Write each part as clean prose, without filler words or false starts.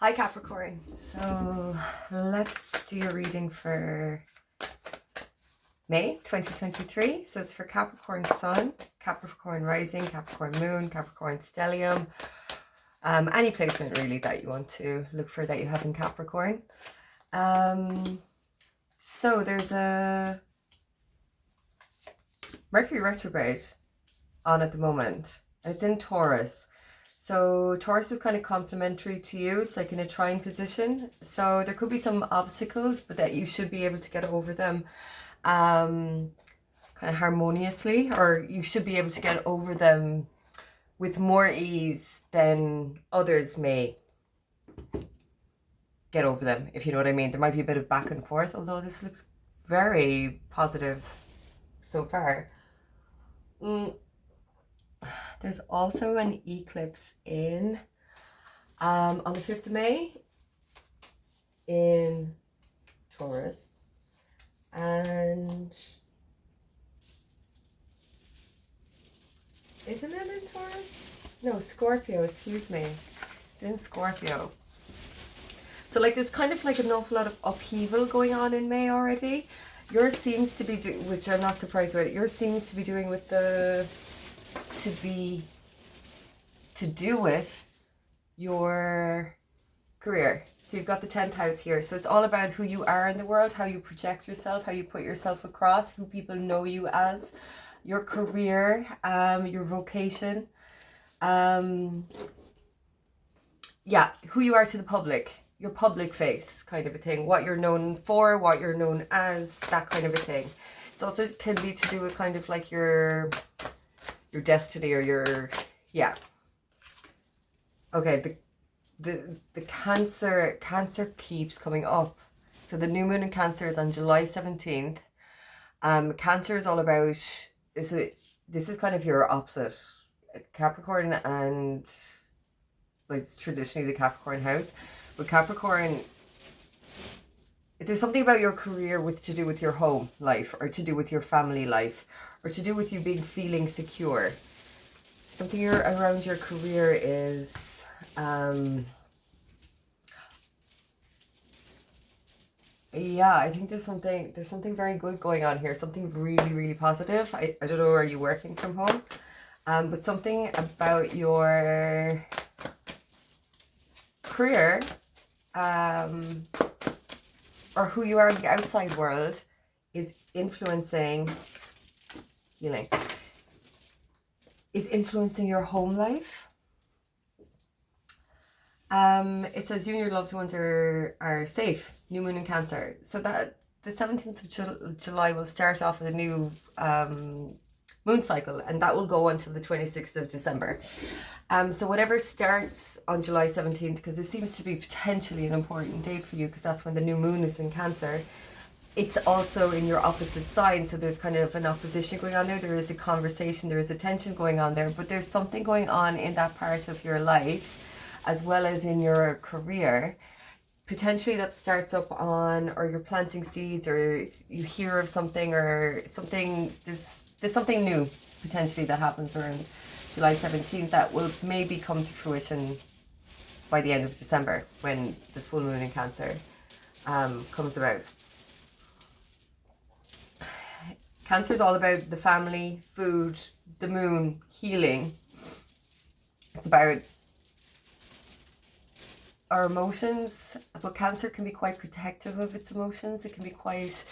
Hi Capricorn. So let's do your reading for May 2023. So it's for Capricorn Sun, Capricorn Rising, Capricorn Moon, Capricorn Stellium. Any placement really that you want to look for that you have in Capricorn. So there's a Mercury retrograde on at the moment. And it's in Taurus. So Taurus is kind of complementary to you. It's like in a trine position. So there could be some obstacles, but that you should be able to get over them kind of harmoniously, or you should be able to get over them with more ease than others may get over them, if you know what I mean. There might be a bit of back and forth, although this looks very positive so far. There's also an eclipse in on the 5th of May in Taurus, and isn't it in Taurus? No, Scorpio, excuse me. It's in Scorpio. So like there's kind of like an awful lot of upheaval going on in May already. Yours seems to be, which I'm not surprised with, yours seems to be doing with the to do with your career. So you've got the 10th house here. So it's all about who you are in the world, how you project yourself, how you put yourself across, who people know you as, your career, your vocation. Yeah, who you are to the public, your public face kind of a thing, what you're known for, what you're known as, that kind of a thing. It also can be to do with kind of like your destiny or your, yeah. Okay, the Cancer keeps coming up. So the new moon in Cancer is on July 17th. Cancer is all about, this is kind of your opposite. Capricorn, and like it's traditionally the Capricorn house. But Capricorn, there's something about your career to do with your home life, or to do with your family life, or to do with you feeling secure. Something around your career is yeah, I think there's something very good going on here. Something really, really positive. I don't know, are you working from home? But something about your career, or who you are in the outside world, is influencing healing. Is influencing your home life. It says you and your loved ones are safe. New moon in Cancer. So that the 17th of July will start off with a new moon cycle, and that will go until the 26th of December. So whatever starts on July 17th, because it seems to be potentially an important date for you, because that's when the new moon is in Cancer. It's also in your opposite sign, so there's kind of an opposition going on there. There is a conversation, there is a tension going on there, but there's something going on in that part of your life, as well as in your career, potentially that starts up on, or you're planting seeds, or you hear of something, or something, there's something new potentially that happens around July 17th that will maybe come to fruition by the end of December, when the full moon in Cancer comes about. Cancer is all about the family, food, the moon, healing. It's about our emotions, but Cancer can be quite protective of its emotions. It can be quite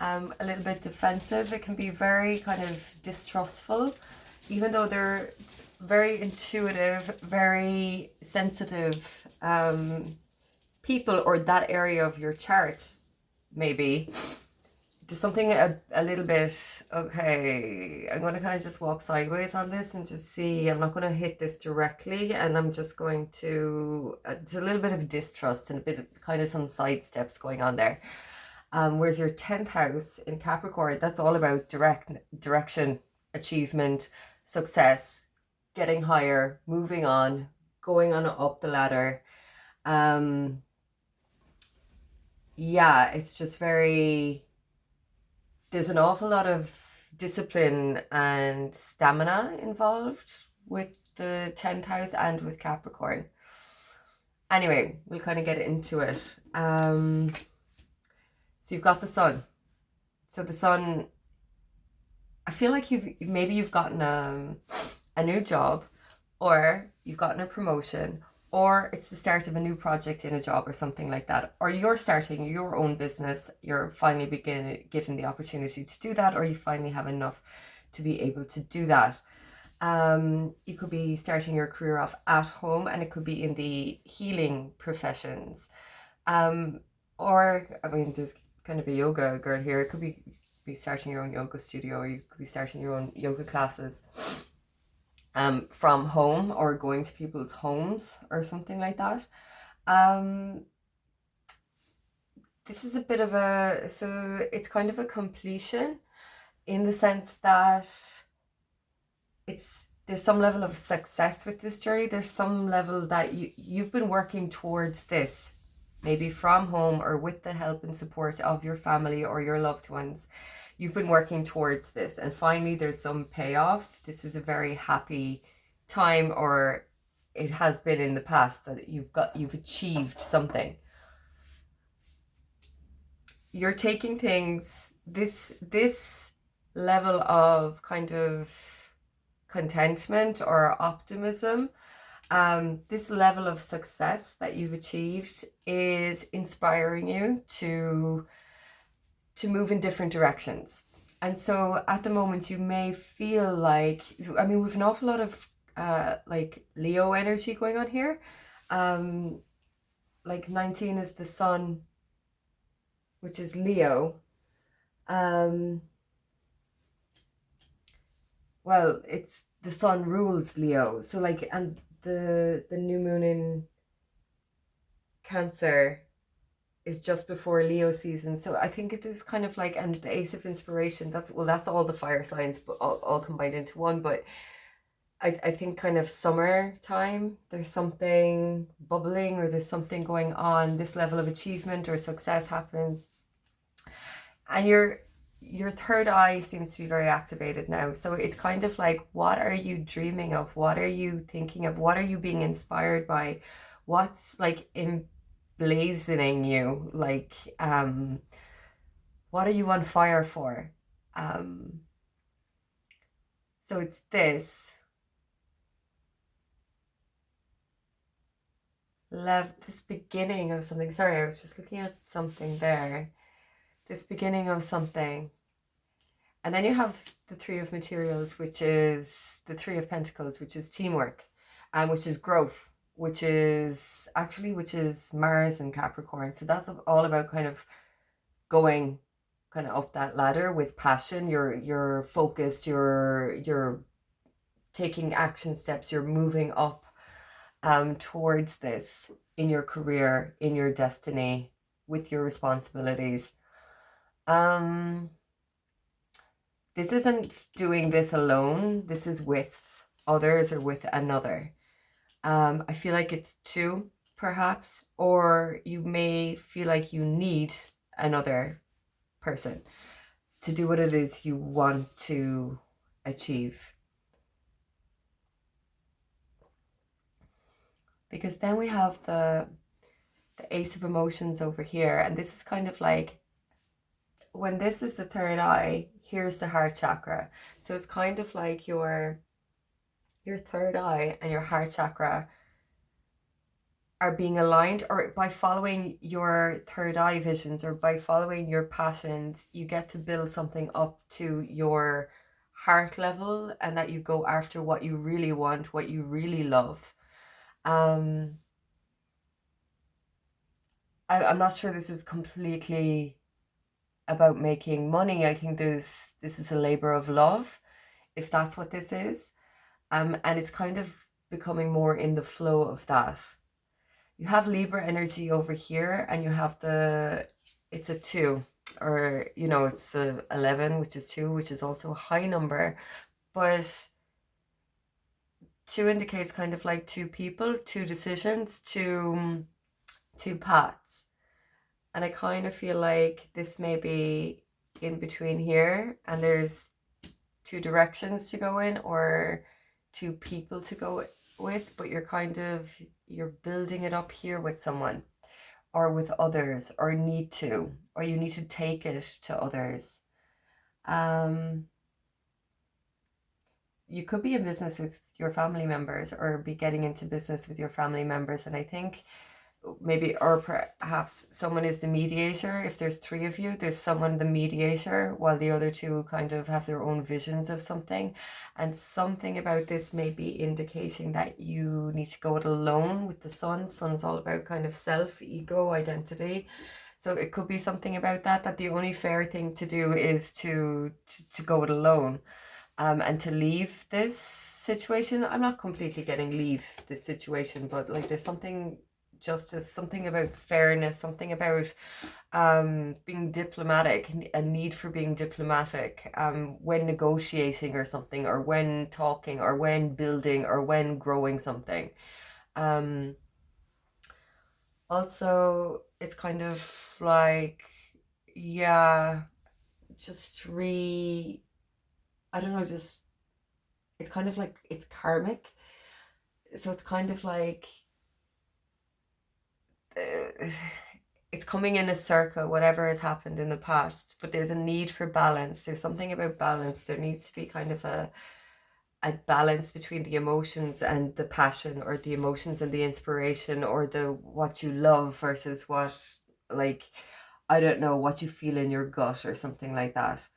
a little bit defensive. It can be very kind of distrustful, even though they're very intuitive, very sensitive people, or that area of your chart, maybe. There's something a little bit, okay, I'm going to kind of just walk sideways on this and just see. I'm not going to hit this directly, and I'm just going to, it's a little bit of distrust and a bit of kind of some side steps going on there. Whereas your 10th house in Capricorn, that's all about direction, achievement, success, getting higher, moving on, going on up the ladder. Yeah, it's just very, there's an awful lot of discipline and stamina involved with the 10th house and with Capricorn. Anyway, we'll kind of get into it. So you've got the sun. So the sun, I feel like you've gotten a new job, or you've gotten a promotion, or it's the start of a new project in a job or something like that, or you're starting your own business. You're finally given the opportunity to do that, or you finally have enough to be able to do that. You could be starting your career off at home, and it could be in the healing professions. Or I mean, there's kind of a yoga girl here. It could be starting your own yoga studio, or you could be starting your own yoga classes from home, or going to people's homes or something like that. This is a bit of it's kind of a completion, in the sense that there's some level of success with this journey. There's some level that you've been working towards this, maybe from home or with the help and support of your family or your loved ones. You've been working towards this, and finally there's some payoff. This is a very happy time, or it has been in the past, that you've achieved something. You're taking things, this level of kind of contentment or optimism, this level of success that you've achieved is inspiring you to move in different directions. And so at the moment you may feel like, I mean, we've an awful lot of like Leo energy going on here. Like 19 is the sun, which is Leo. Well, it's the sun rules Leo. So like, and the new moon in Cancer is just before Leo season. So I think it is kind of like, and the Ace of Inspiration, that's all the fire signs, but all combined into one. But I think kind of summertime, there's something bubbling, or there's something going on. This level of achievement or success happens, and your third eye seems to be very activated now. So it's kind of like, what are you dreaming of? What are you thinking of? What are you being inspired by? What's like emblazoning you? Like, what are you on fire for? So it's this beginning of something. Sorry, I was just looking at something there. This beginning of something. And then you have the Three of Materials, which is the Three of Pentacles, which is teamwork, and which is growth, which is Mars and Capricorn. So that's all about kind of going kind of up that ladder with passion. You're focused, you're taking action steps, you're moving up towards this in your career, in your destiny, with your responsibilities. This isn't doing this alone. This is with others or with another. I feel like it's two, perhaps, or you may feel like you need another person to do what it is you want to achieve. Because then we have the Ace of Emotions over here, and this is kind of like, when this is the third eye, here's the heart chakra. So it's kind of like your third eye and your heart chakra are being aligned, or by following your third eye visions, or by following your passions, you get to build something up to your heart level, and that you go after what you really want, what you really love. I'm not sure this is completely about making money. I think this is a labor of love, if that's what this is. And it's kind of becoming more in the flow of that. You have Libra energy over here, and you have it's a 2, or, you know, it's a 11, which is 2, which is also a high number. But 2 indicates kind of like 2 people, 2 decisions, 2 paths. And I kind of feel like this may be in between here, and there's 2 directions to go in, or 2 people to go with, but you're kind of you're building it up here with someone or with others, or need to, or you need to take it to others. You could be in business with your family members or be getting into business with your family members. And I think maybe, or perhaps someone is the mediator. If there's three of you, there's someone the mediator while the other two kind of have their own visions of something. And something about this may be indicating that you need to go it alone with the sun. Sun's all about kind of self, ego, identity. So it could be something about that the only fair thing to do is to go it alone. And to leave this situation. I'm not completely getting leave this situation, but like there's something, justice, something about fairness, something about being diplomatic, a need for being diplomatic when negotiating or something, or when talking, or when building, or when growing something. Also, it's kind of like, yeah, just I don't know, just, it's kind of like, it's karmic. So it's kind of like, it's coming in a circle, whatever has happened in the past, but there's a need for balance. There's something about balance. There needs to be kind of a balance between the emotions and the passion, or the emotions and the inspiration, or the what you love versus what, like, I don't know, what you feel in your gut or something like that.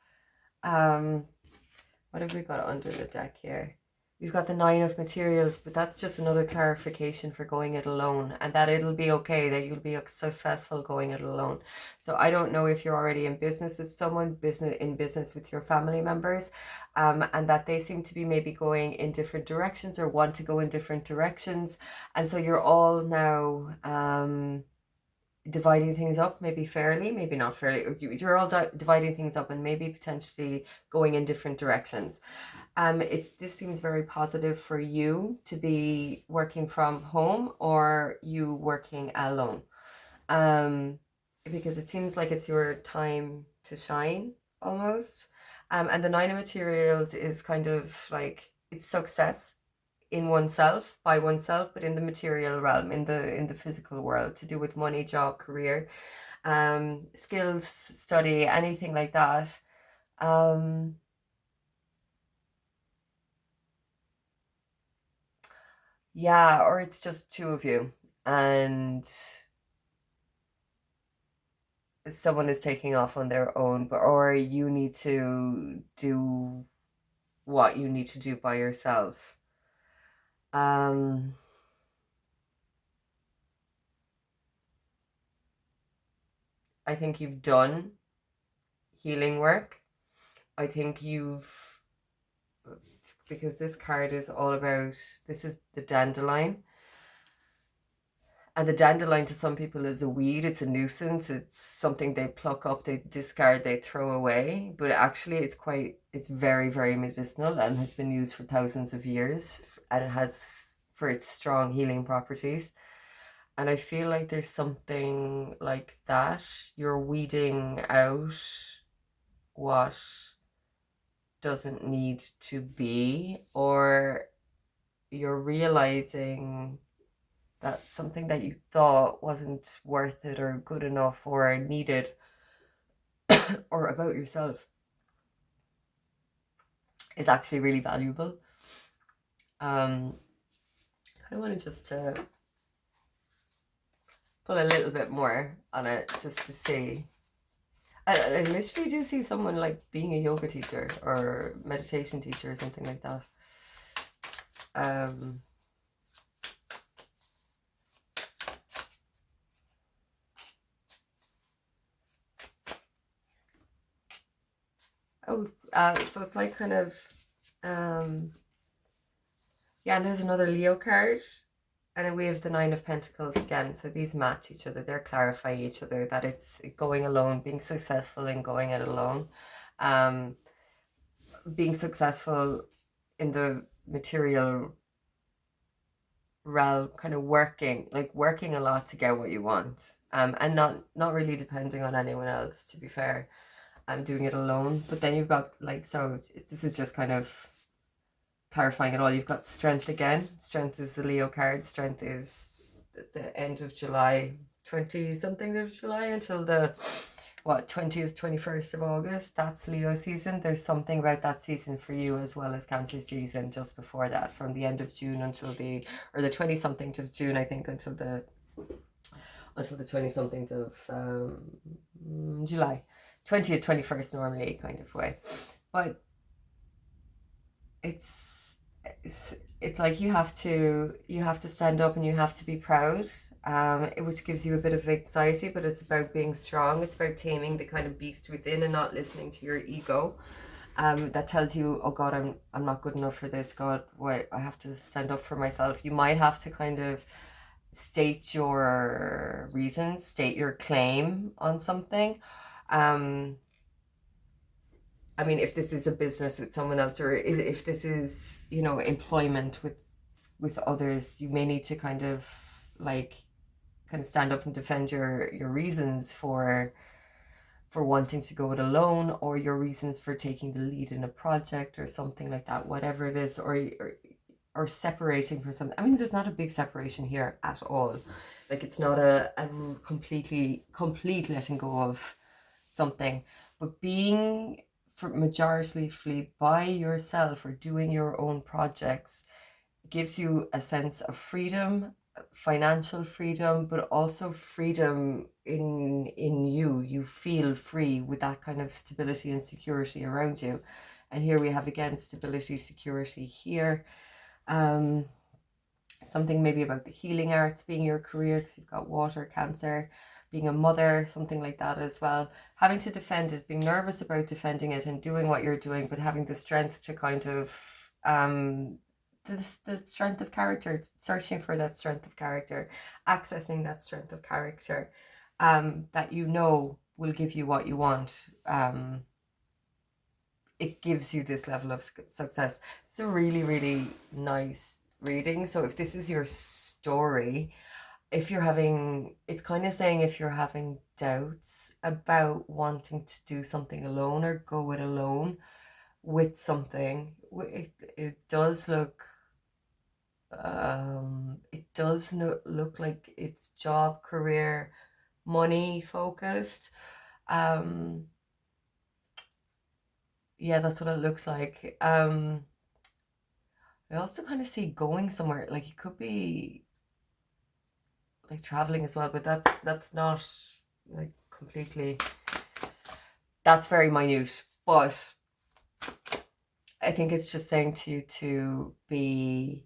What have we got under the deck here? We've got the 9 of materials, but that's just another clarification for going it alone, and that it'll be okay, that you'll be successful going it alone. So I don't know if you're already in business with someone, in business with your family members, and that they seem to be maybe going in different directions or want to go in different directions. And so you're all now dividing things up, maybe fairly, maybe not fairly. You're all dividing things up and maybe potentially going in different directions. This seems very positive for you to be working from home or you working alone. Because it seems like it's your time to shine almost. And the 9 of materials is kind of like, it's success in oneself, by oneself, but in the material realm, in the physical world, to do with money, job, career, skills, study, anything like that. Yeah, or it's just two of you and someone is taking off on their own, but or you need to do what you need to do by yourself. I think you've done healing work. I think because this card is all about, this is the dandelion. And the dandelion to some people is a weed, it's a nuisance, it's something they pluck up, they discard, they throw away. But actually it's very, very medicinal and has been used for thousands of years. And it has, for its strong healing properties. And I feel like there's something like that. You're weeding out what doesn't need to be, or you're realizing that something that you thought wasn't worth it or good enough or needed or about yourself is actually really valuable. I kind of want to just pull a little bit more on it just to see. I literally do see someone like being a yoga teacher or meditation teacher or something like that. So it's like kind of, yeah, and there's another Leo card, and then we have the 9 of Pentacles again. So these match each other. They're clarifying each other, that it's going alone, being successful in going it alone, being successful in the material realm, kind of working a lot to get what you want, and not really depending on anyone else, to be fair. I'm doing it alone. But then you've got like, so this is just kind of clarifying it all. You've got strength again. Strength is the Leo card. Strength is the end of July, 20 something of July, until the 20th, 21st of August. That's Leo season. There's something about that season for you as well as Cancer season just before that, from the end of June until the 20 something of June, I think, until the 20 something of July. 20th, 21st normally kind of way. But it's like you have to stand up and you have to be proud, which gives you a bit of anxiety, but it's about being strong. It's about taming the kind of beast within and not listening to your ego, that tells you, oh God, I'm not good enough for this. God, why I have to stand up for myself. You might have to kind of state your reasons, state your claim on something. I mean, if this is a business with someone else, or if this is, employment with others, you may need to kind of stand up and defend your reasons for wanting to go it alone, or your reasons for taking the lead in a project or something like that, whatever it is, or separating from something. I mean, there's not a big separation here at all. Like, it's not a complete letting go of something, but being majoritively by yourself or doing your own projects gives you a sense of freedom, financial freedom, but also freedom in you. You feel free with that kind of stability and security around you. And here we have again stability, security here. Something maybe about the healing arts being your career, because you've got water, Cancer, being a mother, something like that as well. Having to defend it, being nervous about defending it and doing what you're doing, but having the strength to kind of, the strength of character, searching for that strength of character, accessing that strength of character, that will give you what you want. It gives you this level of success. It's a really, really nice reading. So if this is your story, it's kind of saying if you're having doubts about wanting to do something alone or go it alone with something, it does look look like it's job, career, money focused. Yeah, that's what it looks like. I also kind of see going somewhere, like it could be like traveling as well, but that's not like completely, that's very minute. But I think it's just saying to you to be,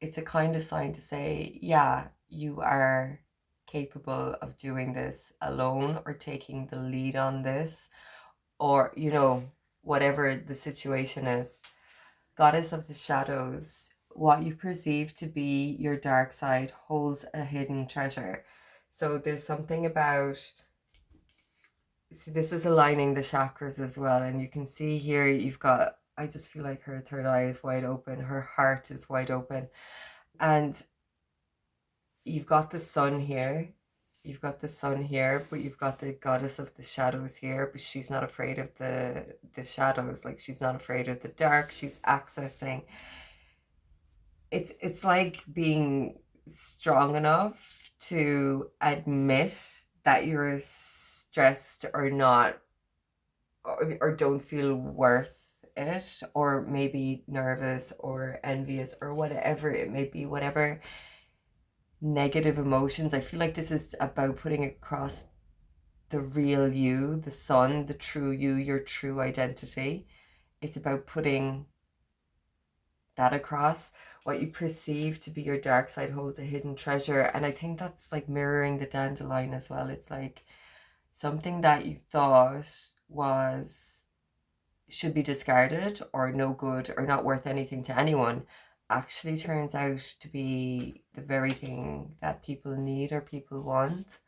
it's a kind of sign to say, yeah, you are capable of doing this alone or taking the lead on this, or whatever the situation is. Goddess of the shadows, what you perceive to be your dark side holds a hidden treasure. So there's something about, see, this is aligning the chakras as well, and you can see here you've got, I just feel like her third eye is wide open, her heart is wide open, and you've got the sun here. You've got the sun here, but you've got the goddess of the shadows here, but she's not afraid of the shadows. Like, she's not afraid of the dark. She's accessing. It's like being strong enough to admit that you're stressed or not, or don't feel worth it, or maybe nervous or envious or whatever it may be, whatever negative emotions. I feel like this is about putting across the real you, the sun, the true you, your true identity. It's about putting that across. What you perceive to be your dark side holds a hidden treasure. And I think that's like mirroring the dandelion as well. It's like something that you thought should be discarded or no good or not worth anything to anyone actually turns out to be the very thing that people need or people want.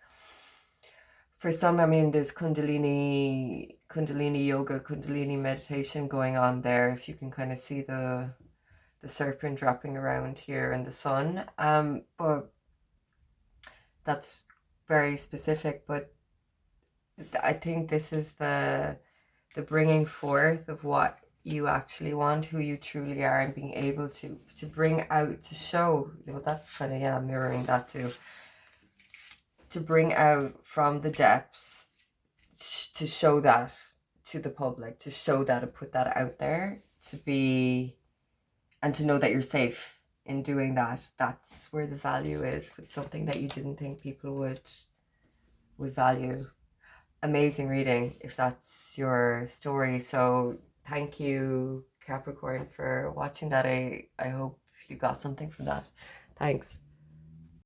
For some, I mean, there's Kundalini yoga, Kundalini meditation going on there. If you can kind of see the serpent wrapping around here in the sun. But that's very specific. But I think this is the bringing forth of what you actually want, who you truly are, and being able to bring out, to show, well, that's kind of, yeah, mirroring that too, to bring out from the depths, to show that to the public, to show that and put that out there, to be, and to know that you're safe in doing that. That's where the value is, with something that you didn't think people would value. Amazing reading, if that's your story. So thank you, Capricorn, for watching that. I hope you got something from that. Thanks.